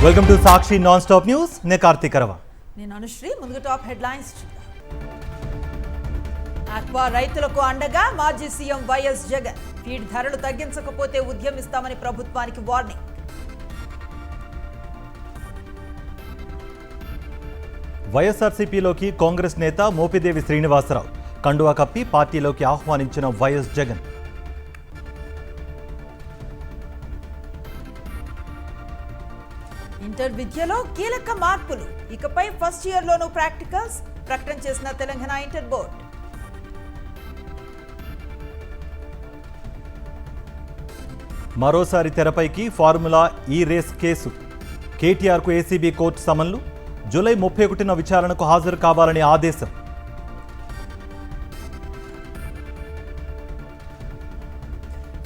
Welcome to Sakshi non stop news. నే కార్తీక్ అరవ. నేను అనుశ్రీ. ముందుగా టాప్ హెడ్లైన్స్ చూద్దాం. ఆక్వా రైతులకు అండగా మాజీ సీఎం వైఎస్ జగన్. ఫీడ్ ధరలు తగ్గించకపోతే ఉద్యమిస్తామని ప్రభుత్వానికి వార్నింగ్. వైఎస్ఆర్సీపీలోకి కాంగ్రెస్ నేత మోపిదేవి శ్రీనివాసరావు కండువా కప్పి పార్టీలోకి ఆహ్వానించిన వైఎస్ జగన్. ఇంటర్ విద్యలో కీలక మార్పులు. ఇకపై ఫస్ట్ ఇయర్లోనూ ప్రాక్టికల్స్ ప్రకటన చేసిన తెలంగాణ ఇంటర్ బోర్డు. మరోసారి తెరపైకి ఫార్ములా ఈ రేస్ కేసు. కేటీఆర్కు ఏసీబీ కోర్టు సమన్లు. జూలై 31న విచారణకు హాజరు కావాలని ఆదేశం.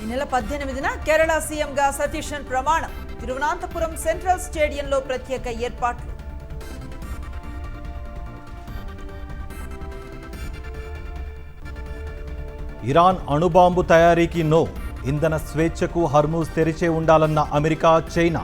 ఈ నెల 18న కేరళ సీఎంగా సతీశన్ ప్రమాణం. తిరువనంతపురం సెంట్రల్ స్టేడియంలో ప్రత్యేక ఏర్పాట్లు. ఇరాన్ అణుబాంబు తయారీకి నో. ఇంధన స్వేచ్ఛకు హర్మూజ్ తెరిచే ఉండాలన్న అమెరికా, చైనా.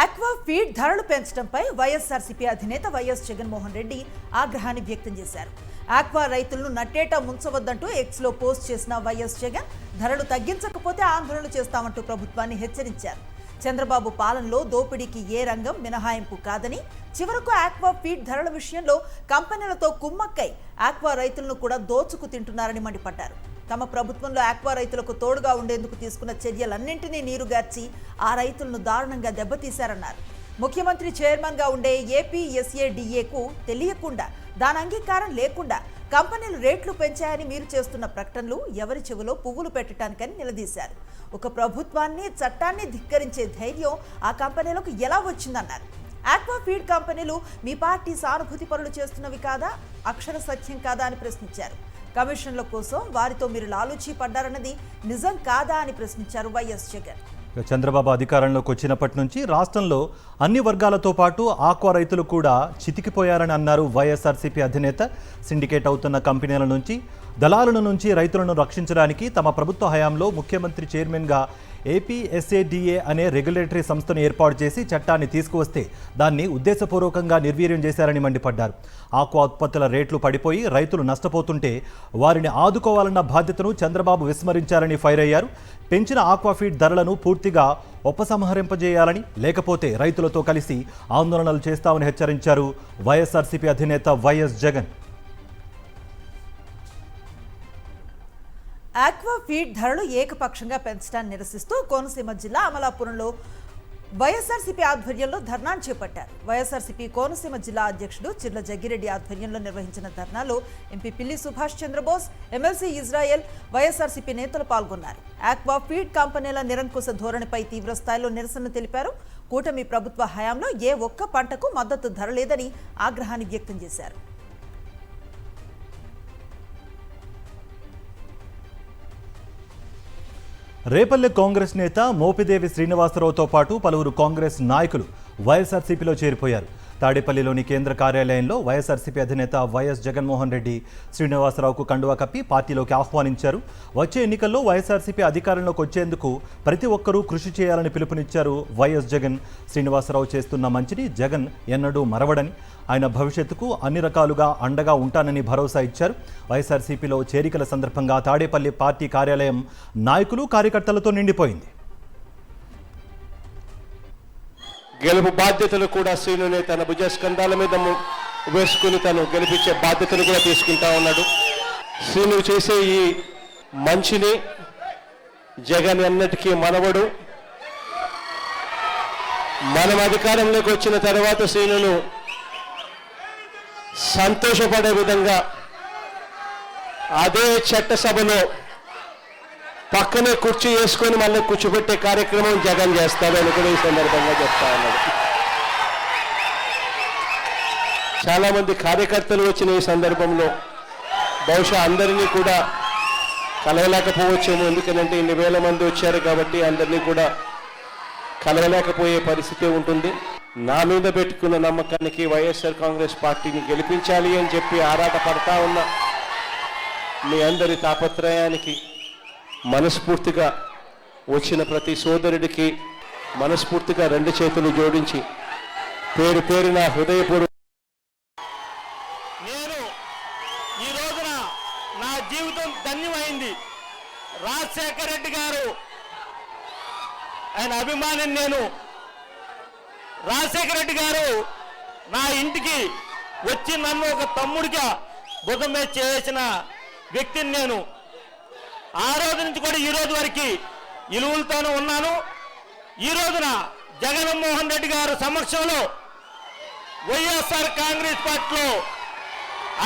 ఆక్వా ఫీడ్ ధరలు పెంచడంపై వైఎస్ఆర్సీపీ అధినేత వైఎస్ జగన్మోహన్ రెడ్డి ఆగ్రహాన్ని వ్యక్తం చేశారు. ఆక్వా రైతులను నట్టేటా ముంచవద్దంటూ ఎక్స్లో పోస్ట్ చేసిన వైఎస్ జగన్ ధరలు తగ్గించకపోతే ఆందోళన చేస్తామంటూ ప్రభుత్వాన్ని హెచ్చరించారు. చంద్రబాబు పాలనలో దోపిడీకి ఏ రంగం మినహాయింపు కాదని, చివరకు ఆక్వా ఫీడ్ ధరల విషయంలో కంపెనీలతో కుమ్మక్కై ఆక్వా రైతులను కూడా దోచుకు తింటున్నారని మండిపడ్డారు. తమ ప్రభుత్వంలో ఆక్వా రైతులకు తోడుగా ఉండేందుకు తీసుకున్న చర్యలన్నింటినీ నీరుగార్చి ఆ రైతులను దారుణంగా దెబ్బతీశారన్నారు. ముఖ్యమంత్రి చైర్మన్గా ఉండే ఏపీఎస్ఏడిఏకు తెలియకుండా, దాని అంగీకారం లేకుండా కంపెనీలు రేట్లు పెంచాయని మీరు చేస్తున్న ప్రకటనలు ఎవరి చెవిలో పువ్వులు పెట్టడానికని నిలదీశారు. ఒక ప్రభుత్వాన్ని, చట్టాన్ని ధిక్కరించే ధైర్యం ఆ కంపెనీలకు ఎలా వచ్చిందన్నారు. ఆక్వా ఫీడ్ కంపెనీలు మీ పార్టీ సానుభూతి పనులు చేస్తున్నవి కాదా, అక్షర సత్యం కాదా అని ప్రశ్నించారు. కమిషన్ల కోసం వారితో మీరు లాలూచీ పడ్డారన్నది నిజం కాదా అని ప్రశ్నించారు వైఎస్ జగన్. చంద్రబాబు అధికారంలోకి వచ్చినప్పటి నుంచి రాష్ట్రంలో అన్ని వర్గాలతో పాటు ఆక్వా రైతులు కూడా చితికిపోయారని అన్నారు వైఎస్ఆర్సీపీ అధినేత. సిండికేట్ అవుతున్న కంపెనీల నుంచి, దళారుల నుంచి రైతులను రక్షించడానికి తమ ప్రభుత్వ హయాంలో ముఖ్యమంత్రి చైర్మన్గా ఏపీఎస్ఏడిఏ అనే రెగ్యులేటరీ సంస్థను ఏర్పాటు చేసి చట్టాన్ని తీసుకువస్తే దాన్ని ఉద్దేశపూర్వకంగా నిర్వీర్యం చేశారని మండిపడ్డారు. ఆక్వా ఉత్పత్తుల రేట్లు పడిపోయి రైతులు నష్టపోతుంటే వారిని ఆదుకోవాలన్న బాధ్యతను చంద్రబాబు విస్మరించారని ఫైర్ అయ్యారు. పెంచిన ఆక్వా ఫీడ్ ధరలను పూర్తిగా ఉపసంహరింపజేయాలని, లేకపోతే రైతులతో కలిసి ఆందోళనలు చేస్తామని హెచ్చరించారు వైఎస్ఆర్సీపీ అధినేత వైఎస్ జగన్. ఆక్వా ఫీడ్ ధరలు ఏకపక్షంగా పెంచడాన్ని నిరసిస్తూ కోనసీమ జిల్లా అమలాపురంలో వైఎస్ఆర్సీపీ ఆధ్వర్యంలో ధర్నాను చేపట్టారు. వైఎస్ఆర్సీపీ కోనసీమ జిల్లా అధ్యక్షుడు చిర్ల జగ్గిరెడ్డి ఆధ్వర్యంలో నిర్వహించిన ధర్నాలో MP Pilli Subhash Chandrabose, MLC Israel, YSRCP నేతలు పాల్గొన్నారు. ఆక్వా ఫీడ్ కంపెనీల నిరంకుశ ధోరణిపై తీవ్రస్థాయిలో నిరసన తెలిపారు. కూటమి ప్రభుత్వ హయాంలో ఏ ఒక్క పంటకు మద్దతు ధర లేదని ఆగ్రహాన్ని వ్యక్తం చేశారు. రేపల్లె కాంగ్రెస్ నేత మోపిదేవి శ్రీనివాసరావుతో పాటు పలువురు కాంగ్రెస్ నాయకులు వైఎస్ఆర్సీపీలో చేరిపోయారు. తాడేపల్లిలోని కేంద్ర కార్యాలయంలో వైఎస్ఆర్సీపీ అధినేత వైఎస్ జగన్మోహన్ రెడ్డి శ్రీనివాసరావుకు కండువా కప్పి పార్టీలోకి ఆహ్వానించారు. వచ్చే ఎన్నికల్లో వైఎస్ఆర్సీపీ అధికారంలోకి వచ్చేందుకు ప్రతి ఒక్కరూ కృషి చేయాలని పిలుపునిచ్చారు వైఎస్ జగన్. శ్రీనివాసరావు చేస్తున్న మంచిని జగన్ ఎన్నడూ మరవడని, ఆయన భవిష్యత్తుకు అన్ని రకాలుగా అండగా ఉంటానని భరోసా ఇచ్చారు. వైఎస్ఆర్సీపీలో చేరికల సందర్భంగా తాడేపల్లి పార్టీ కార్యాలయం నాయకులు, కార్యకర్తలతో నిండిపోయింది. గెలుపు బాధ్యతలు కూడా శ్రీనునే తన భుజస్కంధాల మీద వేసుకుని తను గెలిపించే బాధ్యతలు కూడా తీసుకుంటా ఉన్నాడు. శ్రీను చేసే ఈ మంచిని జగన్ ఎన్నటికీ మనవడు. మనం అధికారంలోకి వచ్చిన తర్వాత శ్రీనును సంతోషపడే విధంగా అదే చట్టసభలో పక్కనే కుర్చీ వేసుకొని మళ్ళీ కూర్చోబెట్టే కార్యక్రమం జగన్ చేస్తాడని కూడా ఈ సందర్భంగా చెప్తా ఉన్నాడు. చాలా మంది కార్యకర్తలు వచ్చిన ఈ సందర్భంలో బహుశా అందరినీ కూడా కలవలేకపోవచ్చేమో, ఎందుకంటే ఇన్ని వేల మంది వచ్చారు కాబట్టి అందరినీ కూడా కలవలేకపోయే పరిస్థితి ఉంటుంది. నా మీద పెట్టుకున్న నమ్మకానికి వైఎస్ఆర్ కాంగ్రెస్ పార్టీని గెలిపించాలి అని చెప్పి ఆరాట పడతా ఉన్న మీ అందరి తాపత్రయానికి మనస్ఫూర్తిగా వచ్చిన ప్రతి సోదరుడికి మనస్ఫూర్తిగా రెండు చేతులు జోడించి పేరు పేరున హృదయపూర్వ నేను ఈ రోజున నా జీవితం ధన్యమైంది. రాజశేఖర రెడ్డి గారు ఆయన అభిమానిని నేను. రాజశేఖర రెడ్డి గారు నా ఇంటికి వచ్చి నన్ను ఒక తమ్ముడిగా భుజం మీద చేసిన వ్యక్తిని నేను. ఆ రోజు నుంచి కూడా ఈ రోజు వరకు ఇలువలతోనే ఉన్నాను. ఈ రోజున జగన్మోహన్ రెడ్డి గారు సమక్షంలో వైఎస్ఆర్ కాంగ్రెస్ పార్టీలో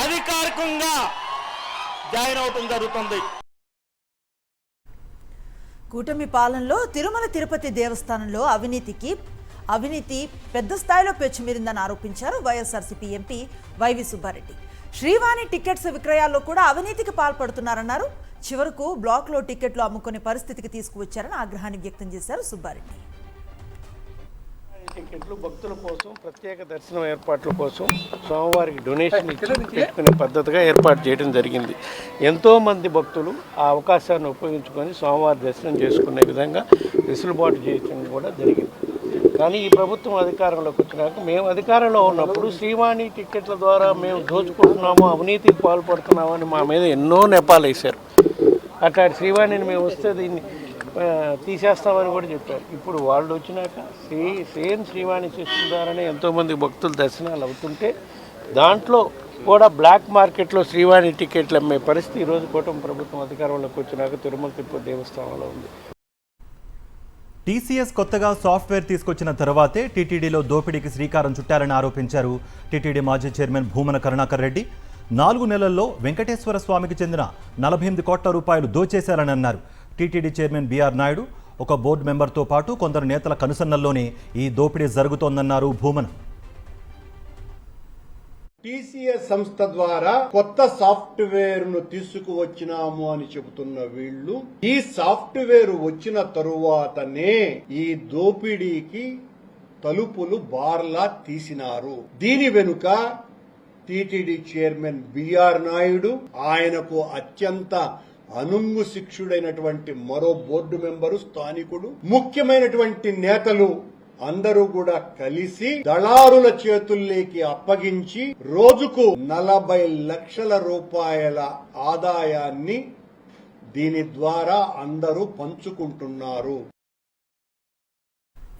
అధికారికంగా జాయిన్ అవటం జరుగుతుంది. కూటమి పాలనలో తిరుమల తిరుపతి దేవస్థానంలో అవినీతి పెద్ద స్థాయిలో పెచ్చుమీరిందని ఆరోపించారు YSRCP MP YV Subbareddy. Srivani tickets విక్రయాల్లో కూడా అవినీతికి పాల్పడుతున్నారన్నారు. చివరకు బ్లాక్లో టికెట్లు అమ్ముకునే పరిస్థితికి తీసుకువచ్చారని ఆగ్రహాన్ని వ్యక్తం చేశారు సుబ్బారెడ్డి. టికెట్లు భక్తుల కోసం ప్రత్యేక దర్శనం ఏర్పాట్ల కోసం స్వామివారికి డొనేషన్ ఇచ్చి పెట్టుకునే పద్ధతిగా ఏర్పాటు చేయడం జరిగింది. ఎంతోమంది భక్తులు ఆ అవకాశాన్ని ఉపయోగించుకొని స్వామివారి దర్శనం చేసుకునే విధంగా వెసులుబాటు చేయడం కూడా జరిగింది. కానీ ఈ ప్రభుత్వం అధికారంలోకి వచ్చినాక మేము అధికారంలో ఉన్నప్పుడు శ్రీవాణి టికెట్ల ద్వారా మేము దోచుకుంటున్నాము, అవినీతికి పాల్పడుతున్నామని మా మీద ఎన్నో నెపాలు వేశారు. అట్లాంటి శ్రీవాణిని మేము వస్తే దీన్ని తీసేస్తామని కూడా చెప్పారు. ఇప్పుడు వాళ్ళు వచ్చినాక సేమ్ శ్రీవాణి సిస్టమ్ ద్వారానే ఎంతోమంది భక్తులు దర్శనాలు అవుతుంటే దాంట్లో కూడా బ్లాక్ మార్కెట్లో శ్రీవాణి టికెట్లు అమ్మే పరిస్థితి ఈరోజు కూటమి ప్రభుత్వం అధికారంలోకి వచ్చినాక తిరుమల తిరుపతి దేవస్థానంలో ఉంది. టీసీఎస్ కొత్తగా సాఫ్ట్వేర్ తీసుకొచ్చిన తర్వాతే టీటీడీలో దోపిడీకి శ్రీకారం చుట్టారని ఆరోపించారు టీటీడీ మాజీ చైర్మన్ భూమన కరుణాకర్ రెడ్డి. 4 నెలల్లో వెంకటేశ్వర స్వామికి చెందిన 48 కోట్ల రూపాయలు దోచేశారని అన్నారు. టీటీడీ చైర్మన్ బీఆర్ నాయుడు ఒక బోర్డు మెంబర్తో పాటు కొందరు నేతల కనుసన్నల్లోనే ఈ దోపిడీ జరుగుతోందన్నారు భూమన్. టీసీఎస్ సంస్థ ద్వారా కొత్త సాఫ్ట్వేర్ ను తీసుకువచ్చినాము అని చెబుతున్న వీళ్లు ఈ సాఫ్ట్వేర్ వచ్చిన తరువాతనే ఈ దోపిడీకి తలుపులు బార్లా తీసినారు. దీని వెనుక టీటీడీ చైర్మన్ బీఆర్ నాయుడు, ఆయనకు అత్యంత అనుంగు శిక్షుడైనటువంటి మరో బోర్డు మెంబరు, స్థానికుడు, ముఖ్యమైనటువంటి నేతలు అందరూ కూడా కలిసి దళారుల చేతుల్లోకి అప్పగించి రోజుకు 40 లక్షల రూపాయల ఆదాయాన్ని దీని ద్వారా అందరూ పంచుకుంటున్నారు.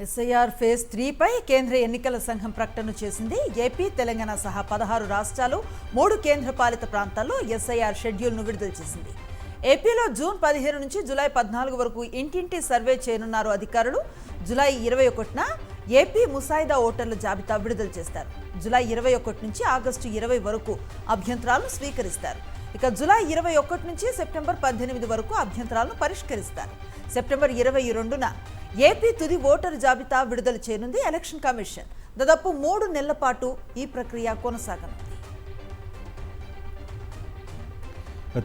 ఎస్ఐఆర్ ఫేజ్ 3 పై కేంద్ర ఎన్నికల సంఘం ప్రకటన చేసింది. ఏపీ, తెలంగాణ సహా 16 రాష్ట్రాలు, 3 కేంద్రపాలిత ప్రాంతాల్లో ఎస్ఐఆర్ షెడ్యూల్ను విడుదల చేసింది. ఏపీలో జూన్ 15 నుంచి జూలై 14 వరకు ఇంటింటి సర్వే చేయనున్నారు అధికారులు. జూలై 21న ఏపీ ముసాయిదా ఓటర్ల జాబితా విడుదల చేస్తారు. జూలై 21 నుంచి ఆగస్టు 20 వరకు అభ్యంతరాలను స్వీకరిస్తారు. ఇక జూలై 21 నుంచి సెప్టెంబర్ 18 వరకు అభ్యంతరాలను పరిష్కరిస్తారు. సెప్టెంబర్ 22న ఏపీ తుది ఓటరు జాబితా విడుదల చేయనుంది ఎలక్షన్ కమిషన్. దాదాపు 3 నెలల పాటు ఈ ప్రక్రియ కొనసాగనుంది.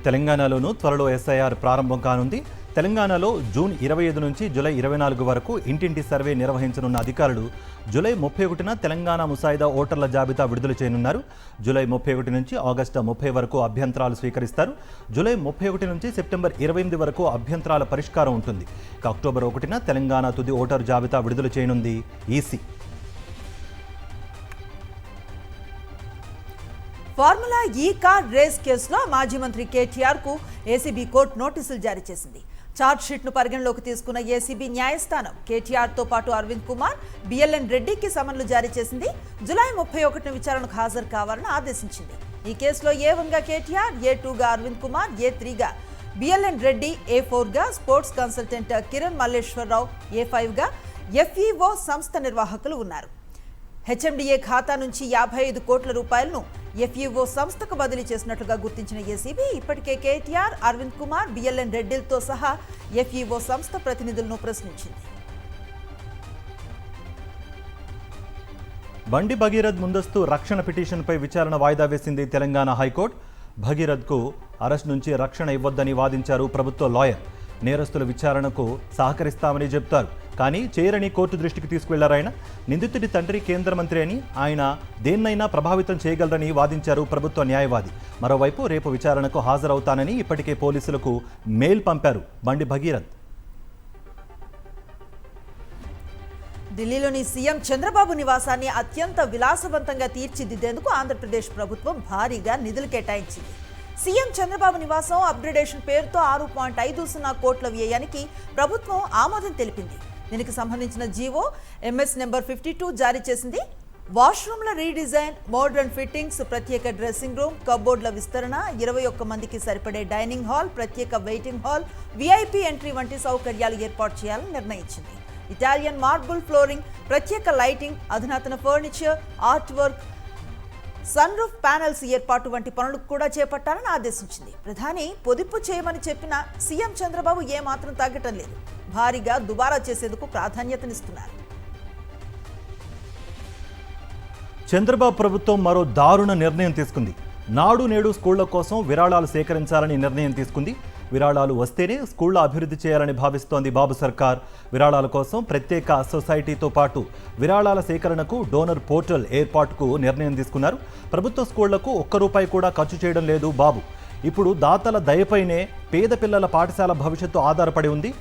తెలంగాణలోనూ త్వరలో ఎస్ఐఆర్ ప్రారంభం కానుంది. తెలంగాణలో జూన్ 25 నుంచి జూలై 24 వరకు ఇంటింటి సర్వే నిర్వహించనున్న అధికారులు జూలై 31న తెలంగాణ ముసాయిదా ఓటర్ల జాబితా విడుదల చేయనున్నారు. జూలై 31 నుంచి ఆగస్టు 30 వరకు అభ్యంతరాలు స్వీకరిస్తారు. జూలై 31 నుంచి సెప్టెంబర్ 28 వరకు అభ్యంతరాల పరిష్కారం ఉంటుంది. ఇక అక్టోబర్ 1న తెలంగాణ తుది ఓటరు జాబితా విడుదల చేయనుంది ఈసీ. ఫార్ములా ఈ కార్ రేస్ కేసులో మాజీ మంత్రి కేటీఆర్ కు ఏసీబీ కోర్టు నోటీసులు జారీ చేసింది. ఛార్జ్ షీట్ ను పరిగణలోకి తీసుకున్న ఏసీబీ న్యాయస్థానం కేటీఆర్ తో పాటు అరవింద్ కుమార్, బిఎల్ఎన్ రెడ్డికి సమన్లు జారీ చేసింది. జూలై 31న విచారణకు హాజరు కావాలని ఆదేశించింది. ఈ కేసులో A1గా కేటీఆర్, A2గా అరవింద్ కుమార్, A3గా బిఎల్ఎన్ రెడ్డి, A4గా స్పోర్ట్స్ కన్సల్టెంట్ కిరణ్ మల్లేశ్వరరావు, A5గా FEO సంస్థ నిర్వాహకులు ఉన్నారు. హెచ్ఎండిఏ ఖాతా నుంచి 55 కోట్ల రూపాయలను FEO సంస్థకు బదిలీ చేసినట్లుగా గుర్తించిన ఏసీబీ ఇప్పటికే కేటీఆర్, అరవింద్ కుమార్, బిఎల్ఎన్ రెడ్డిలతో సహా FEO సంస్థ ప్రతినిధులను ప్రశ్నించింది. బండి భగీరథ్ ముందస్తు రక్షణ పిటిషన్పై విచారణ వాయిదా వేసింది తెలంగాణ హైకోర్టు. భగీరథ్కు అరెస్ట్ నుంచి రక్షణ ఇవ్వొద్దని వాదించారు ప్రభుత్వ లాయర్. నేరస్తుల విచారణకు సహకరిస్తామని చెబుతారు. కానీ చేయరని కోర్టు దృష్టికి తీసుకువెళ్లారు ఆయన. నిందితుడి తండ్రి కేంద్ర మంత్రి అని, ఆయన దేన్నైనా ప్రభావితం చేయగలరని వాదించారు ప్రభుత్వ న్యాయవాది. మరోవైపు రేపు విచారణకు హాజరవుతానని ఇప్పటికే పోలీసులకు మెయిల్ పంపారు బండి భగీరథ్. ఢిల్లీలోని సీఎం చంద్రబాబు నివాసాన్ని అత్యంత విలాసవంతంగా తీర్చిదిద్దేందుకు ఆంధ్రప్రదేశ్ ప్రభుత్వం భారీగా నిధులు కేటాయించింది. సీఎం చంద్రబాబు నివాసం అప్గ్రేడేషన్ పేరుతో 6.50 కోట్ల వ్యయానికి ప్రభుత్వం ఆమోదం తెలిపింది. దీనికి సంబంధించిన జీవో ఎంఎస్ నెంబర్ 52 జారీ చేసింది. వాష్రూమ్ల రీడిజైన్, మోడర్న్ ఫిట్టింగ్స్, ప్రత్యేక డ్రెస్సింగ్ రూమ్, కబోర్డ్ల విస్తరణ, 21 మందికి సరిపడే డైనింగ్ హాల్, ప్రత్యేక వెయిటింగ్ హాల్, విఐపి ఎంట్రీ వంటి సౌకర్యాలు ఏర్పాటు చేయాలని నిర్ణయించింది. ఇటాలియన్ మార్బుల్ ఫ్లోరింగ్, ప్రత్యేక లైటింగ్, అధునాతన furniture, art work, sun roof panels ఏర్పాటు వంటి పనులకు కూడా చేపట్టాలని ఆదేశించింది. ప్రధాని పొదుపు చేయమని చెప్పిన సీఎం చంద్రబాబు ఏమాత్రం తగ్గటం లేదు. భారీగా దుబారా చేసేందుకు ప్రాధాన్యతనిస్తున్నారు. చంద్రబాబు ప్రభుత్వం మరో దారుణ నిర్ణయం తీసుకుంది. నాడు నేడు స్కూళ్ల కోసం విరాళాలు సేకరించాలని నిర్ణయం తీసుకుంది. విరాళాలు వస్తేనే స్కూళ్ల అభివృద్ధి చేయాలని భావిస్తోంది బాబు సర్కార్. విరాళాల కోసం ప్రత్యేక సొసైటీతో పాటు విరాళాల సేకరణకు డోనర్ పోర్టల్ ఏర్పాటుకు నిర్ణయం తీసుకున్నారు. ప్రభుత్వ స్కూళ్లకు ₹1 కూడా ఖర్చు చేయడం లేదు బాబు. ఇప్పుడు దాతల దయపైనే పేద పిల్లల పాఠశాల భవిష్యత్తు ఆధారపడి ఉంది.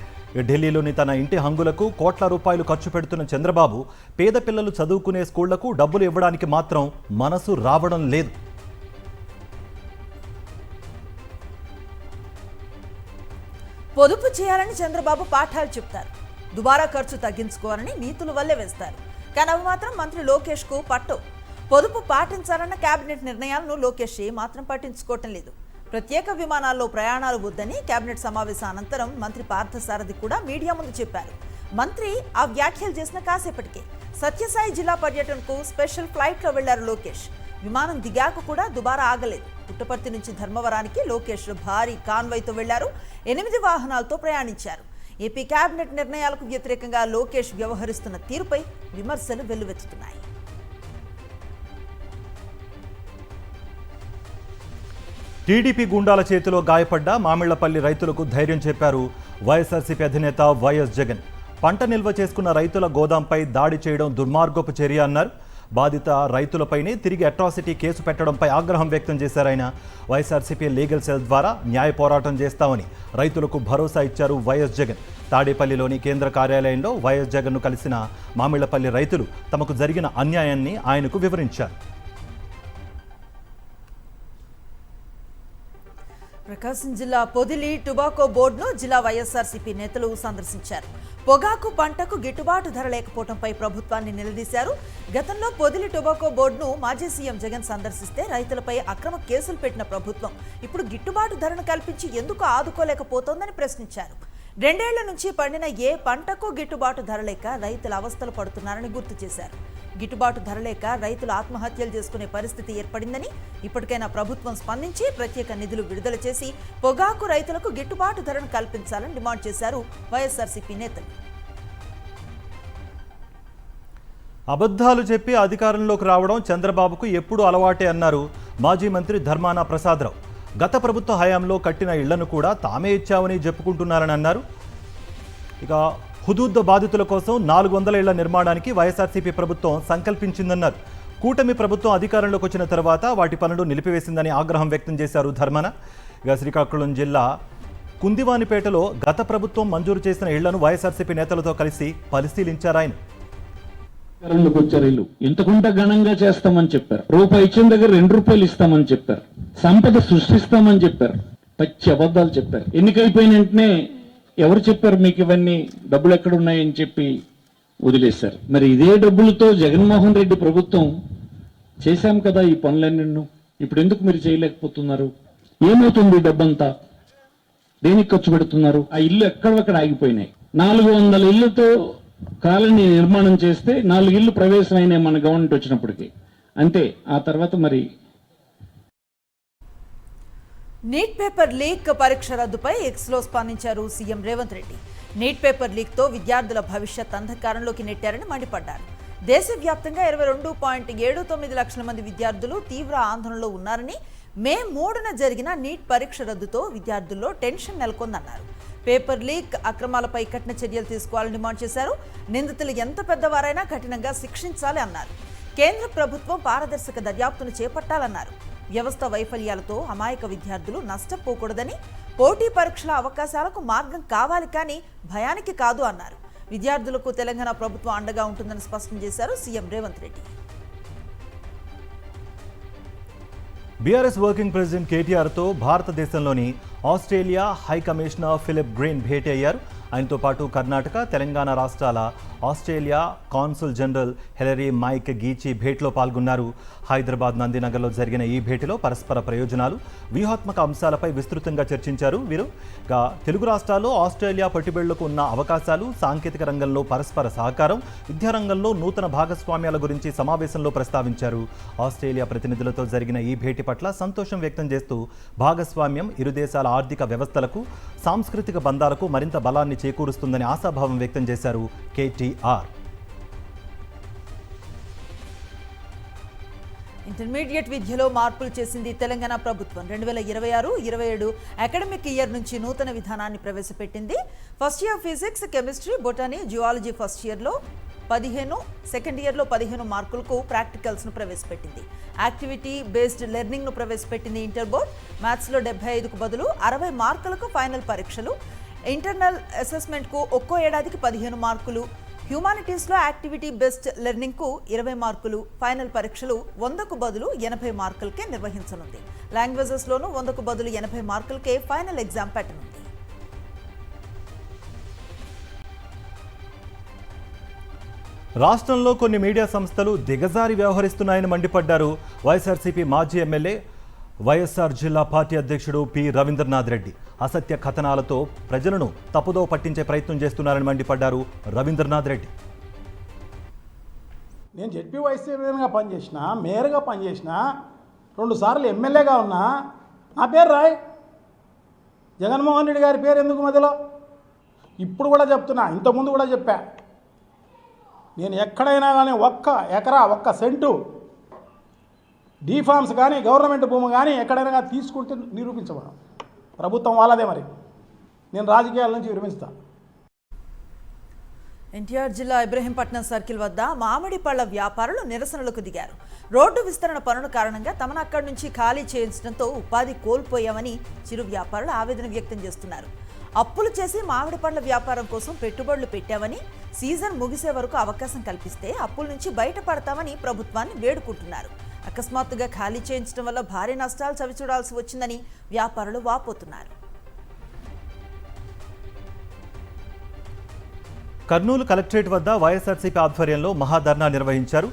ఢిల్లీలోని తన ఇంటి హంగులకు ₹1,00,00,000 ఖర్చు పెడుతున్న చంద్రబాబు పేద పిల్లలు చదువుకునే స్కూళ్లకు డబ్బులు ఇవ్వడానికి మాత్రం మనసు రావడం లేదు. పొదుపు చేయాలని చంద్రబాబు పాఠాలు చెప్తారు. దుబారా ఖర్చు తగ్గించుకోవాలని నీతుల వల్లే వేస్తారు. కానీ అవి మాత్రం మంత్రి లోకేష్కు పట్టవు. పొదుపు పాటించాలన్న కేబినెట్ నిర్ణయాలను లోకేష్ మాత్రం పట్టించుకోవటం లేదు. ప్రత్యేక విమానాల్లో ప్రయాణాలు వద్దని కేబినెట్ సమావేశం అనంతరం మంత్రి పార్థసారథి కూడా మీడియా ముందు చెప్పారు. మంత్రి ఆ వ్యాఖ్యలు చేసిన కాసేపటికే సత్యసాయి జిల్లా పర్యటనకు స్పెషల్ ఫ్లైట్లో వెళ్లారు లోకేష్. విమానం దిగాక కూడా దుబారా ఆగలేదు. పుట్టపర్తి నుంచి ధర్మవరానికి లోకేష్ భారీ కాన్వాయ్తో వెళ్లారు. 8 వాహనాలతో ప్రయాణించారు. ఏపీ కేబినెట్ నిర్ణయాలకు వ్యతిరేకంగా లోకేష్ వ్యవహరిస్తున్న తీరుపై విమర్శలు వెల్లువెత్తుతున్నాయి. టీడీపీ గూండాల చేతిలో గాయపడ్డ మామిళ్లపల్లి రైతులకు ధైర్యం చెప్పారు వైఎస్ఆర్సీపీ అధినేత వైఎస్ జగన్. పంట నిల్వ చేసుకున్న రైతుల గోదాంపై దాడి చేయడం దుర్మార్గపు చర్య అన్నారు. బాధిత రైతులపైనే తిరిగి అట్రాసిటీ కేసు పెట్టడంపై ఆగ్రహం వ్యక్తం చేశారు ఆయన. వైఎస్ఆర్సీపీ లీగల్ సెల్ ద్వారా న్యాయ పోరాటం చేస్తామని రైతులకు భరోసా ఇచ్చారు వైఎస్ జగన్. తాడేపల్లిలోని కేంద్ర కార్యాలయంలో వైఎస్ జగన్ను కలిసిన మామిళ్లపల్లి రైతులు తమకు జరిగిన అన్యాయాన్ని ఆయనకు వివరించారు. ప్రకాశం జిల్లా పొదిలి టొబాకో బోర్డును జిల్లా వైఎస్ఆర్సీపీ నేతలు సందర్శించారు. పొగాకు పంటకు గిట్టుబాటు ధర లేకపోవడంపై ప్రభుత్వాన్ని నిలదీశారు. గతంలో పొదిలి టొబాకో బోర్డును మాజీ సీఎం జగన్ సందర్శిస్తే రైతులపై అక్రమ కేసులు పెట్టిన ప్రభుత్వం ఇప్పుడు గిట్టుబాటు ధరను కల్పించి ఎందుకు ఆదుకోలేకపోతోందని ప్రశ్నించారు. 2 ఏళ్ల నుంచి పండిన ఏ పంటకు గిట్టుబాటు ధర లేక రైతులు అవస్థలు పడుతున్నారని గుర్తు చేశారు. గిట్టుబాటు ధర లేక రైతులు ఆత్మహత్యలు చేసుకునే పరిస్థితి ఏర్పడిందని, ఇప్పటికైనా ప్రభుత్వం స్పందించి ప్రత్యేక నిధులు విడుదల చేసి పొగాకు రైతులకు గిట్టుబాటు ధరను కల్పించాలని డిమాండ్ చేశారు వైఎస్ఆర్సీపీ నేతలు. అబద్ధాలు చెప్పి అధికారంలోకి రావడం చంద్రబాబుకు ఎప్పుడూ అలవాటే అన్నారు మాజీ మంత్రి ధర్మాన ప్రసాదరావు. గత ప్రభుత్వ హయాంలో కట్టిన ఇళ్లను కూడా తామే ఇచ్చామని చెప్పుకుంటున్నారని అన్నారు. ఇక హుదూద్ బాధితుల కోసం 400 ఇళ్ల నిర్మాణానికి వైఎస్ఆర్సీపీ ప్రభుత్వం సంకల్పించిందన్నారు. కూటమి ప్రభుత్వం అధికారంలోకి వచ్చిన తర్వాత వాటి పనులు నిలిపివేసిందని ఆగ్రహం వ్యక్తం చేశారు ధర్మాన. ఇక శ్రీకాకుళం జిల్లా కుందివానిపేటలో గత ప్రభుత్వం మంజూరు చేసిన ఇళ్లను వైఎస్ఆర్సీపీ నేతలతో కలిసి పరిశీలించారు ఆయన. వచ్చారు ఇల్లు ఇంతకుంట ఘనంగా చేస్తామని చెప్పారు. రూపాయి ఇచ్చిన దగ్గర ₹2 ఇస్తామని చెప్పారు. సంపద సృష్టిస్తామని చెప్పారు. పచ్చి అబద్ధాలు చెప్పారు. ఎన్నికైపోయిన వెంటనే ఎవరు చెప్పారు మీకు ఇవన్నీ డబ్బులు ఎక్కడున్నాయని చెప్పి వదిలేశారు. మరి ఇదే డబ్బులతో జగన్మోహన్ రెడ్డి ప్రభుత్వం చేశాం కదా ఈ పనులన్నీ. ఇప్పుడు ఎందుకు మీరు చేయలేకపోతున్నారు? ఏమవుతుంది? డబ్బంతా దేనికి ఖర్చు పెడుతున్నారు? ఆ ఇల్లు ఎక్కడొక్కడ ఆగిపోయినాయి. 400 ఇళ్లతో కాలనీ నిర్మాణం చేస్తే 4 ఇళ్లు ప్రవేశమైనాయి మన గవర్నమెంట్ వచ్చినప్పటికీ. అంతే. ఆ తర్వాత మరి నీట్ పేపర్ లీక్ పరీక్ష రద్దుపై ఎక్స్లో స్పందించారు CM Revanth Reddy. NEET paper లీక్తో విద్యార్థుల భవిష్యత్ అంధకారంలోకి నెట్టారని మండిపడ్డారు. దేశవ్యాప్తంగా 22.79 లక్షల మంది విద్యార్థులు తీవ్ర ఆందోళనలో ఉన్నారని, మే 3న జరిగిన నీట్ పరీక్ష రద్దుతో విద్యార్థుల్లో టెన్షన్ నెలకొందన్నారు. పేపర్ లీక్ అక్రమాలపై కఠిన చర్యలు తీసుకోవాలని డిమాండ్ చేశారు. నిందితులు ఎంత పెద్దవారైనా కఠినంగా శిక్షించాలి అన్నారు. కేంద్ర ప్రభుత్వం పారదర్శక దర్యాప్తును చేపట్టాలన్నారు. వ్యవస్థ వైఫల్యాలతో అమాయక విద్యార్థులు నష్టపోకూడదని, పోటీ పరీక్షల అవకాశాలకు మార్గం కావాలి కానీ భయానికి కాదు అన్నారు. విద్యార్థులకు తెలంగాణ ప్రభుత్వం అండగా ఉంటుందని స్పష్టం చేశారు CM Revanth Reddy. BRS working president కేటీఆర్తో భారతదేశంలోని Australia high commissioner Philip Green భేటీ అయ్యారు. ఆయనతో పాటు కర్ణాటక, తెలంగాణ రాష్ట్రాల Australia consul general Hilary McGeachy భేటీలో పాల్గొన్నారు. హైదరాబాద్ నందినగర్లో జరిగిన ఈ భేటీలో పరస్పర ప్రయోజనాలు, వ్యూహాత్మక అంశాలపై విస్తృతంగా చర్చించారు. వీరు తెలుగు రాష్ట్రాల్లో ఆస్ట్రేలియా పెట్టుబడులకు ఉన్న అవకాశాలు, సాంకేతిక రంగంలో పరస్పర సహకారం, విద్యారంగంలో నూతన భాగస్వామ్యాల గురించి సమావేశంలో ప్రస్తావించారు. ఆస్ట్రేలియా ప్రతినిధులతో జరిగిన ఈ భేటీ పట్ల సంతోషం వ్యక్తం చేస్తూ భాగస్వామ్యం ఇరు దేశాల ఆర్థిక వ్యవస్థలకు, సాంస్కృతిక బంధాలకు మరింత బలాన్ని చేకూరుస్తుందని ఆశాభావం వ్యక్తం చేశారు కేటీఆర్. ఇంటర్మీడియట్ విద్యలో మార్పులు చేసింది తెలంగాణ ప్రభుత్వం. 2026-27 అకాడమిక్ ఇయర్ నుంచి నూతన విధానాన్ని ప్రవేశపెట్టింది. First year physics, chemistry, botany, geology first ఇయర్లో 15, సెకండ్ ఇయర్లో 15 మార్కులకు ప్రాక్టికల్స్ను ప్రవేశపెట్టింది. యాక్టివిటీ బేస్డ్ లెర్నింగ్ను ప్రవేశపెట్టింది ఇంటర్ బోర్డ్. మ్యాథ్స్లో 75కు బదులు 60 మార్కులకు ఫైనల్ పరీక్షలు. ఇంటర్నల్ అసెస్మెంట్కు ఒక్కో ఏడాదికి 15 మార్కులు. హ్యూమానిటీస్లో యాక్టివిటీ బేస్డ్ లెర్నింగ్కు 20 మార్కులు. ఫైనల్ పరీక్షలు 100కు బదులు 80 మార్కులకే నిర్వహించనుంది. లాంగ్వేజెస్లోనూ 100కు బదులు 80 మార్కులకే ఫైనల్ ఎగ్జామ్ పెట్టనుంది. రాష్ట్రంలో కొన్ని మీడియా సంస్థలు దిగజారి వ్యవహరిస్తున్నాయని మండిపడ్డారు వైఎస్ఆర్సీపీ మాజీ ఎమ్మెల్యే, వైఎస్ఆర్ జిల్లా పార్టీ అధ్యక్షుడు పి రవీంద్రనాథ్ రెడ్డి. అసత్య కథనాలతో ప్రజలను తప్పుదో పట్టించే ప్రయత్నం చేస్తున్నారని మండిపడ్డారు రవీంద్రనాథ్ రెడ్డి. నేను జెడ్పీ వైస్ చైర్మన్గా పనిచేసిన, మేయర్గా పనిచేసిన, 2 సార్లు ఎమ్మెల్యేగా ఉన్నా. నా పేరు రాయ్, జగన్మోహన్ రెడ్డి గారి పేరు ఎందుకు మధ్యలో? ఇప్పుడు కూడా చెప్తున్నా, ఇంతకుముందు కూడా చెప్పా, నేను ఎక్కడైనా కానీ 1 ఎకరా 1 సెంటు డీఫార్మ్స్ కానీ గవర్నమెంట్ భూమి కానీ ఎక్కడైనా కానీ తీసుకుంటే నిరూపించబడం. ప్రభుత్వం వాళ్ళదే, మరి నేను రాజకీయాల నుంచి విరమిస్తాను. ఎన్టీఆర్ జిల్లా ఇబ్రహీంపట్నం సర్కిల్ వద్ద మామిడి పళ్ల వ్యాపారులు నిరసనలకు దిగారు. రోడ్డు విస్తరణ పనుల కారణంగా తమను అక్కడి నుంచి ఖాళీ చేయించడంతో ఉపాధి కోల్పోయామని చిరు వ్యాపారులు ఆవేదన వ్యక్తం చేస్తున్నారు. అప్పులు చేసి మామిడి పండ్ల వ్యాపారం కోసం పెట్టుబడులు పెట్టామని, సీజన్ ముగిసే వరకు అవకాశం కల్పిస్తే అప్పుల నుంచి బయటపడతామని ప్రభుత్వాన్ని వేడుకుంటున్నారు. అకస్మాత్తుగా ఖాళీ చేయించడం వల్ల భారీ నష్టాలు చవిచూడాల్సి వచ్చిందని వ్యాపారులు వాపోతున్నారు. కర్నూలు కలెక్టరేట్ వద్ద వైఎస్ఆర్సీపీ ఆధ్వర్యంలో మహాధర్నా నిర్వహించారు.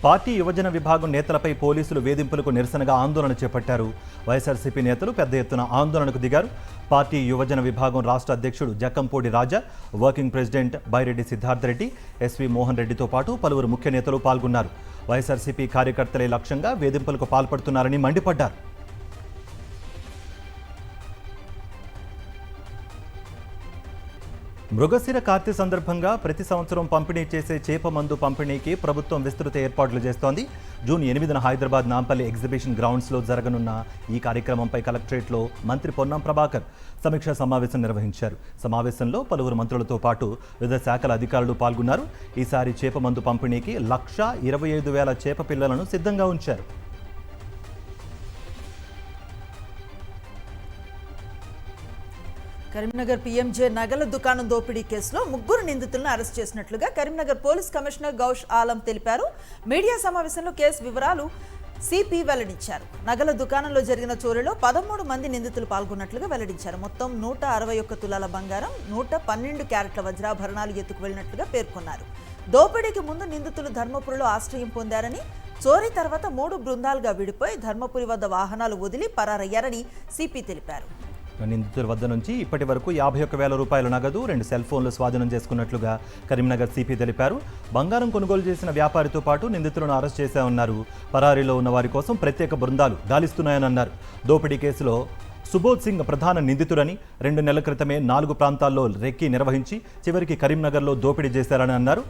పార్టీ యువజన విభాగం నేతలపై పోలీసులు వేధింపులకు నిరసనగా ఆందోళన చేపట్టారు. వైఎస్ఆర్సీపీ నేతలు పెద్ద ఎత్తున ఆందోళనకు దిగారు. పార్టీ యువజన విభాగం రాష్ట్ర అధ్యక్షుడు Jakkampudi Raja, working president Byreddy Siddhartha Reddy, SV Mohan రెడ్డితో పాటు పలువురు ముఖ్య నేతలు పాల్గొన్నారు. వైఎస్ఆర్సీపీ కార్యకర్తలే లక్ష్యంగా వేధింపులకు పాల్పడుతున్నారని మండిపడ్డారు. మృగశిర కార్తె సందర్భంగా ప్రతి సంవత్సరం పంపిణీ చేసే చేప మందు పంపిణీకి ప్రభుత్వం విస్తృత ఏర్పాట్లు చేస్తోంది. జూన్ 8న హైదరాబాద్ నాంపల్లి ఎగ్జిబిషన్ గ్రౌండ్స్లో జరగనున్న ఈ కార్యక్రమంపై కలెక్టరేట్లో మంత్రి పొన్నం ప్రభాకర్ సమీక్షా సమావేశం నిర్వహించారు. సమావేశంలో పలువురు మంత్రులతో పాటు వివిధ శాఖల అధికారులు పాల్గొన్నారు. ఈసారి చేప మందు పంపిణీకి 1,25,000 చేప పిల్లలను సిద్ధంగా ఉంచారు. కరీంనగర్ పీఎంజే నగల దుకాణం దోపిడీ కేసులో 3 నిందితులను అరెస్ట్ చేసినట్లుగా కరీంనగర్ పోలీస్ కమిషనర్ గౌష్ ఆలం తెలిపారు. మీడియా సమావేశంలో కేసు వివరాలు సిపి వెల్లడించారు. నగల దుకాణంలో జరిగిన చోరీలో 13 మంది నిందితులు పాల్గొన్నట్లుగా వెల్లడించారు. మొత్తం 161 తులాల బంగారం, 112 క్యారెట్ల వజ్రాభరణాలు ఎత్తుకు వెళ్లినట్లుగా పేర్కొన్నారు. దోపిడీకి ముందు నిందితులు ధర్మపురిలో ఆశ్రయం పొందారని, చోరీ తర్వాత 3 బృందాలుగా విడిపోయి ధర్మపురి వద్ద వాహనాలు వదిలి పరారయ్యారని సిపి తెలిపారు. నిందితుల వద్ద నుంచి ఇప్పటి వరకు 51,000 రూపాయల నగదు, 2 సెల్ ఫోన్లు స్వాధీనం చేసుకున్నట్లుగా కరీంనగర్ సిపి తెలిపారు. బంగారం కొనుగోలు చేసిన వ్యాపారితో పాటు నిందితులను అరెస్ట్ చేశామన్నారు. పరారీలో ఉన్న వారి కోసం ప్రత్యేక బృందాలు గాలిస్తున్నాయని అన్నారు. దోపిడీ కేసులో సుబోధ్ సింగ్ ప్రధాన నిందితుడని, 2 నెలల క్రితమే 4 ప్రాంతాల్లో రెక్కీ నిర్వహించి చివరికి కరీంనగర్లో దోపిడీ చేశారని అన్నారు.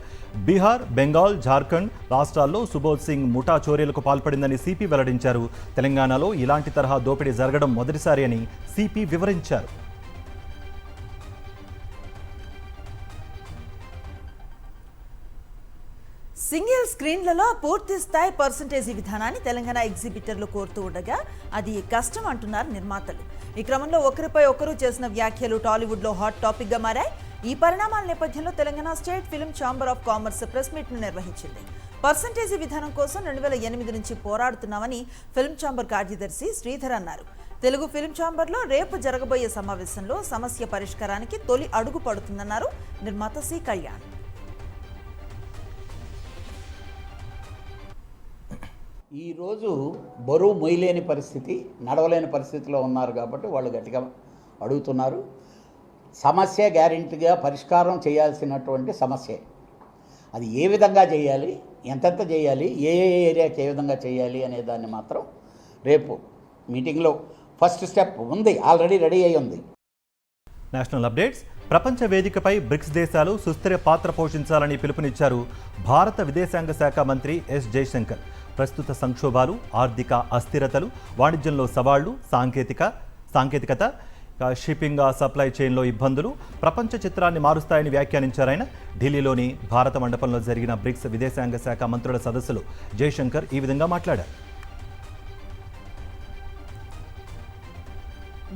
బీహార్, బెంగాల్, జార్ఖండ్ రాష్ట్రాల్లో సుబోధ్ సింగ్ ముఠా చోరీలకు పాల్పడిందని సిపి వెల్లడించారు. తెలంగాణలో ఇలాంటి తరహా దోపిడీ జరగడం మొదటిసారి అని సిపి వివరించారు. సింగిల్ స్క్రీన్లలో పూర్తి స్థాయి పర్సంటేజీ విధానాన్ని తెలంగాణ ఎగ్జిబిటర్లు కోరుతూ ఉండగా అది కష్టం అంటున్నారు నిర్మాతలు. ఈ క్రమంలో ఒకరిపై ఒకరు చేసిన వ్యాఖ్యలు టాలీవుడ్లో హాట్ టాపిక్గా మారాయి. ఈ పరిణామాల నేపథ్యంలో Telangana state film chamber of commerce press మీట్ను నిర్వహించింది. పర్సంటేజీ విధానం కోసం 2008 నుంచి పోరాడుతున్నామని ఫిల్మ్ ఛాంబర్ కార్యదర్శి శ్రీధర్ అన్నారు. తెలుగు ఫిల్మ్ ఛాంబర్లో రేపు జరగబోయే సమావేశంలో సమస్య పరిష్కారానికి తొలి అడుగు పడుతుందన్నారు నిర్మాత సి కళ్యాణ్. ఈరోజు బరువు మొయ్యలేని పరిస్థితి, నడవలేని పరిస్థితిలో ఉన్నారు కాబట్టి వాళ్ళు గట్టిగా అడుగుతున్నారు. సమస్య గ్యారెంటీగా పరిష్కారం చేయాల్సినటువంటి సమస్య. అది ఏ విధంగా చేయాలి, ఎంతెంత చేయాలి, ఏ ఏరియాకి ఏ విధంగా చేయాలి అనే దాన్ని మాత్రం రేపు మీటింగ్లో ఫస్ట్ స్టెప్ ఉంది, ఆల్రెడీ రెడీ అయి ఉంది. National updates. ప్రపంచ వేదికపై బ్రిక్స్ దేశాలు సుస్థిర పాత్ర పోషించాలని పిలుపునిచ్చారు భారత విదేశాంగ శాఖ మంత్రి ఎస్ జయశంకర్. ప్రస్తుత సంక్షోభాలు, ఆర్థిక అస్థిరతలు, వాణిజ్యంలో సవాళ్లు, సాంకేతికత, షిప్పింగ్ సప్లై చైన్లో ఇబ్బందులు ప్రపంచ చిత్రాన్ని మారుస్తాయని వ్యాఖ్యానించారు ఆయన. ఢిల్లీలోని భారత మండపంలో జరిగిన బ్రిక్స్ విదేశాంగ శాఖ మంత్రుల సదస్సులో జయశంకర్ ఈ విధంగా మాట్లాడారు.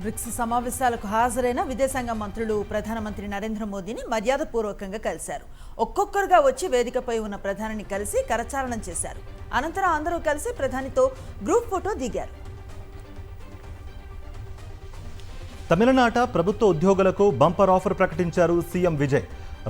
బ్రిక్స్ సమావేశాలకు హాజరైన విదేశాంగ మంత్రులు ప్రధానమంత్రి నరేంద్ర మోదీని మర్యాదపూర్వకంగా కలిశారు. ఒక్కొక్కరుగా వచ్చి వేదికపై ఉన్న ప్రధానిని కలిసి కరచాలనం చేశారు. అనంతరం అందరూ కలిసి ప్రధానితో గ్రూప్ ఫోటో దిగారు. తమిళనాట ప్రభుత్వ ఉద్యోగులకు బంపర్ ఆఫర్ ప్రకటించారు సీఎం విజయ్.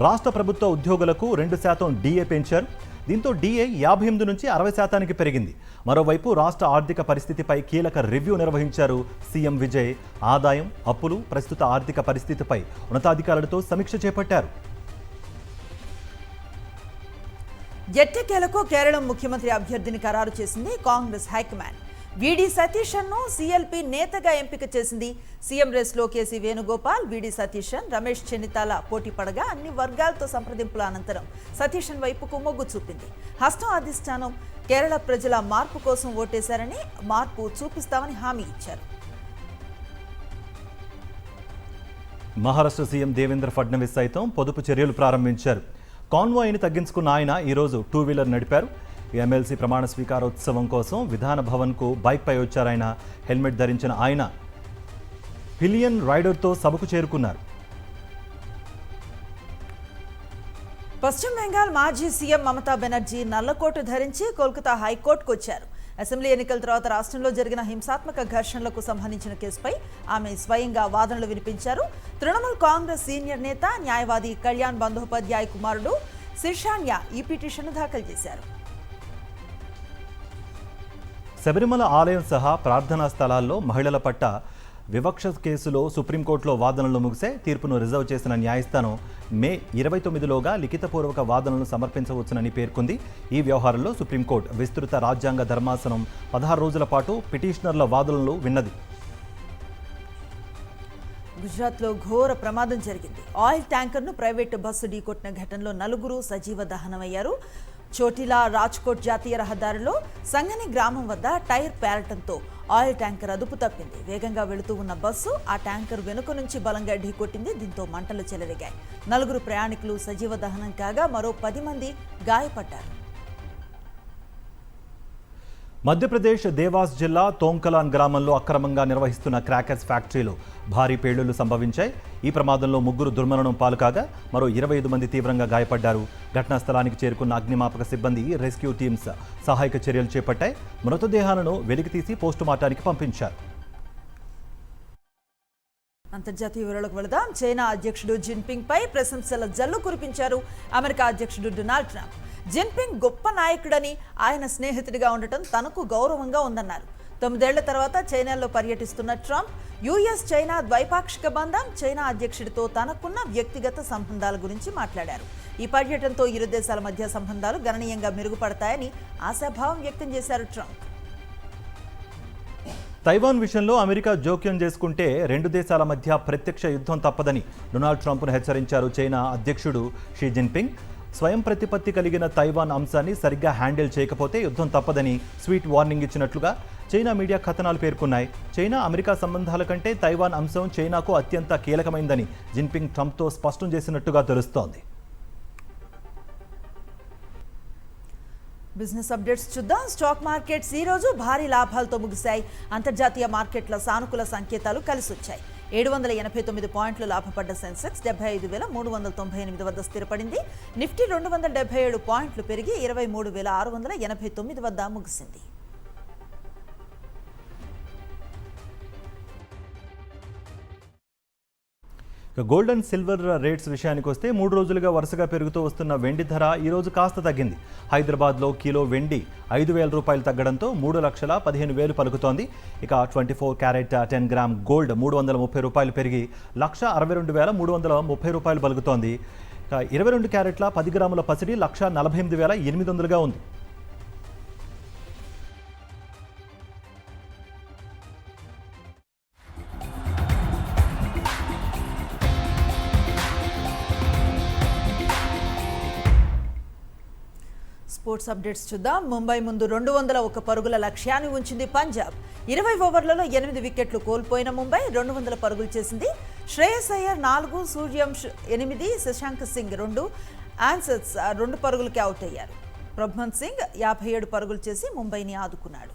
రాష్ట్ర ప్రభుత్వ ఉద్యోగులకు 2% డిఏ పెంచారు. దీంతో డిఏ 58 నుంచి 60% పెరిగింది. మరోవైపు రాష్ట్ర ఆర్థిక పరిస్థితిపై కీలక రివ్యూ నిర్వహించారు సీఎం విజయ్. ఆదాయం, అప్పులు, ప్రస్తుత ఆర్థిక పరిస్థితిపై ఉన్నతాధికారులతో సమీక్ష చేపట్టారు. ఎట్టకేలకు కేరళం ముఖ్యమంత్రి అభ్యర్థిని ఖరారు చేసింది కాంగ్రెస్ హైకమాండ్. వీడి సతీశన్ను సీఎల్పీ నేతగా ఎంపిక చేసింది. సీఎం రేస్లో కేసీ వేణుగోపాల్, వీడి సతీశన్, రమేష్ చెన్నితాల పోటీ పడగా అన్ని వర్గాలతో సంప్రదింపుల అనంతరం సతీశన్ వైపుకు మొగ్గు చూపింది. హస్తం అధిష్టానం కేరళ ప్రజల మార్పు కోసం ఓటేశారని, మార్పు చూపిస్తామని హామీ ఇచ్చారు. మహారాష్ట్ర సీఎం దేవేంద్ర ఫడ్నవీస్ సైతం పొదుపు చర్యలు ప్రారంభించారు. కాన్వాయ్ని తగ్గించుకున్న ఆయన ఈరోజు 2-వీలర్ నడిపారు. ఎమ్మెల్సీ ప్రమాణ స్వీకారోత్సవం కోసం విధాన భవన్కు బైక్పై వచ్చారాయన. హెల్మెట్ ధరించిన ఆయన పిలియన్ రైడర్తో సభకు చేరుకున్నారు. పశ్చిమ బెంగాల్ మాజీ సీఎం మమతా బెనర్జీ నల్లకోటు ధరించి కోల్కతా హైకోర్టుకు వచ్చారు. అసెంబ్లీ ఎన్నికల తర్వాత రాష్ట్రంలో జరిగిన హింసాత్మక ఘర్షణలకు సంబంధించిన కేసుపై ఆమె స్వయంగా వాదనలు వినిపించారు. తృణమూల్ కాంగ్రెస్ సీనియర్ నేత, న్యాయవాది కళ్యాణ్ బందోపాధ్యాయ్ కుమారుడు శిర్షాన్య ఈ పిటిషన్ను దాఖలు చేశారు. శబరిమల ఆలయం సహా ప్రార్థనా స్థలాల్లో మహిళల పట్ల వివక్ష కేసులో సుప్రీంకోర్టులో వాదనలు ముగిసే. తీర్పును రిజర్వ్ చేసిన న్యాయస్థానం మే 29లోగా లిఖితపూర్వక వాదనలను సమర్పించవచ్చునని పేర్కొంది. ఈ వ్యవహారంలో సుప్రీంకోర్టు విస్తృత రాజ్యాంగ ధర్మాసనం 16 రోజుల పాటు పిటిషనర్ల వాదనలు విన్నది. గుజరాత్లో ఘోర ప్రమాదం జరిగింది. ఆయిల్ ట్యాంకర్ను ప్రైవేటు బస్సు ఢీకొట్టిన ఘటనలో 4 సజీవ దహనమయ్యారు. చోటిలా రాజ్కోట్ జాతీయ రహదారిలో సంగని గ్రామం వద్ద టైర్ పేలటంతో ఆయిల్ ట్యాంకర్ అదుపు తప్పింది. వేగంగా వెళుతూ ఉన్న బస్సు ఆ ట్యాంకర్ వెనుక నుంచి బలంగా ఢీకొట్టింది. దీంతో మంటలు చెలరేగాయి. 4 ప్రయాణికులు సజీవ దహనం కాగా మరో 10 మంది గాయపడ్డారు. మధ్యప్రదేశ్ దేవాస్ జిల్లా తోంకలాన్ గ్రామంలో అక్రమంగా నిర్వహిస్తున్న క్రాకర్స్ ఫ్యాక్టరీలో భారీ పేలుళ్లు సంభవించాయి. ఈ ప్రమాదంలో 3 దుర్మరణం పాలుకాగా మరో 25 మంది తీవ్రంగా గాయపడ్డారు. ఘటనా స్థలానికి చేరుకున్న అగ్నిమాపక సిబ్బంది, రెస్క్యూ టీమ్స్ సహాయక చర్యలు చేపట్టాయి. మృతదేహాలను వెలికితీసి పోస్టుమార్టానికి పంపించారు. అంతర్జాతీయ వివరాలకు వెళదాం. చైనా అధ్యక్షుడు జిన్పింగ్ పై ప్రశంసల జల్లు కురిపించారు అమెరికా అధ్యక్షుడు డొనాల్డ్ ట్రంప్. జిన్పింగ్ గొప్ప నాయకుడని, ఆయన స్నేహితుడిగా ఉండటం తనకు గౌరవంగా ఉందన్నారు. 9 ఏళ్ల తర్వాత చైనాలో పర్యటిస్తున్న ట్రంప్ యుఎస్ చైనా ద్వైపాక్షిక బంధం, చైనా అధ్యక్షుడితో తనకున్న వ్యక్తిగత సంబంధాల గురించి మాట్లాడారు. ఈ పర్యటనతో ఇరు దేశాల మధ్య సంబంధాలు గణనీయంగా మెరుగుపడతాయని ఆశాభావం వ్యక్తం చేశారు ట్రంప్. తైవాన్ విషయంలో అమెరికా జోక్యం చేసుకుంటే 2 దేశాల మధ్య ప్రత్యక్ష యుద్ధం తప్పదని డొనాల్డ్ ట్రంప్ను హెచ్చరించారు చైనా అధ్యక్షుడు షీ జిన్పింగ్. స్వయం ప్రతిపత్తి కలిగిన తైవాన్ అంశాన్ని సరిగ్గా హ్యాండిల్ చేయకపోతే యుద్ధం తప్పదని స్వీట్ వార్నింగ్ ఇచ్చినట్లుగా చైనా మీడియా కథనాలు పేర్కొన్నాయి. చైనా అమెరికా సంబంధాల కంటే తైవాన్ అంశం చైనాకు అత్యంత కీలకమైందని జిన్పింగ్ ట్రంప్తో స్పష్టం చేసినట్టుగా తెలుస్తోంది. బిజినెస్ అప్డేట్స్ చూద్దాం. స్టాక్ మార్కెట్స్ ఈ రోజు భారీ లాభాలతో ముగిశాయి. అంతర్జాతీయ మార్కెట్ల సానుకూల సంకేతాలు కలిసొచ్చాయి. 789 పాయింట్లు లాభపడ్డ సెన్సెక్స్ 75,398 వద్ద స్థిరపడింది. నిఫ్టీ 277 పాయింట్లు పెరిగి 23,689 వద్ద ముగిసింది. గోల్డ్ అండ్ సిల్వర్ రేట్స్ విషయానికి వస్తే 3 రోజులుగా వరుసగా పెరుగుతూ వస్తున్న వెండి ధర ఈరోజు కాస్త తగ్గింది. హైదరాబాద్లో కిలో వెండి 5,000 రూపాయలు తగ్గడంతో 3,15,000 పలుకుతోంది. ఇక 24 క్యారెట్ 10 గ్రామ్ గోల్డ్ 330 రూపాయలు పెరిగి 1,62,330 రూపాయలు పలుకుతోంది. ఇక 22 క్యారెట్ల 10 గ్రాముల పసిడి 1,48,800గా ఉంది. స్పోర్ట్స్ అప్డేట్స్ చూద్దాం. ముంబై ముందు 201 పరుగుల లక్ష్యాన్ని ఉంచింది పంజాబ్. 20 ఓవర్లలో 8 వికెట్లు కోల్పోయిన ముంబై 200 పరుగులు చేసింది. శ్రేయస్ అయ్యర్ 4, సూర్యవంశ్ 8, శశాంక్ సింగ్ 2, ఆన్సర్స్ 2 పరుగులకి అవుట్ అయ్యారు. ప్రభ్మన్ సింగ్ 57 పరుగులు చేసి ముంబైని ఆదుకున్నాడు.